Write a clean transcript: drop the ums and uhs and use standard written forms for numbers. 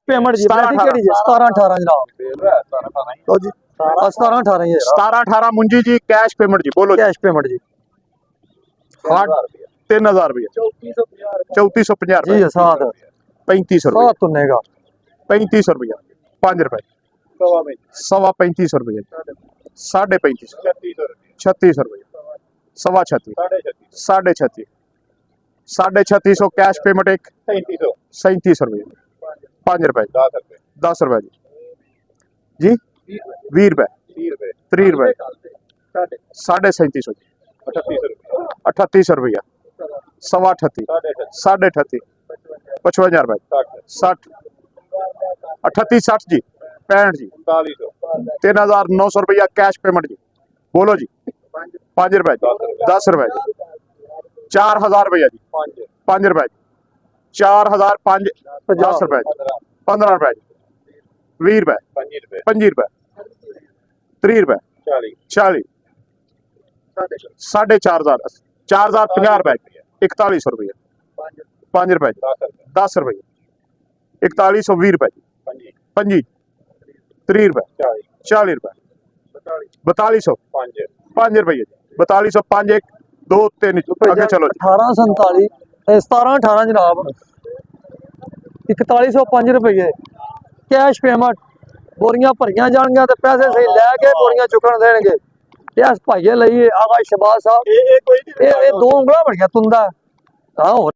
Payment जी 17-18 जनाब। लो जी 17-18 जी 17-18 मुंजी जी cash payment जी। बोलो कैश पेमेंट जी। 3000 रुपये 3450 जी साथ 3500 रुपये साथ तुनेगा 3500 रुपया 5 रुपए 35 रुपये 35.5 3600 रुपये 36 36 कैश पेमेंट एक 3700 रुपये 5 रुपए 10 रुपए जी 20 रुपए 30 रुपए 3750 38 रुपया 38 55 रुपए 60 38 60 जी 65 जी 3900 रुपया कैश पेमेंट जी। बोलो जी 5 रुपए 10 रुपए 4000 रुपया जी 5 रुपए 4000 5 10 रुपए 15 रुपए 20 रुपए 25 रुपए 30 रुपए 40 4,500 4050 रुपए 4100 रुपये 5 रुपए 10 रुपये 4120 रुपए 25 30 रुपए 40 रुपए 4200 5 रुपये 4205 1 2 3 आगे चलो 1847 17-18 जनाब 4105 रुपये कैश पेमेंट। बोरियां भरियां जाएंगे तो पैसे सही लैके बोरियां चुकन देंगे। इस भाइये लई आगा शहबाज साहब ये 2 उंगलां बड़ियां तुंदा। हाँ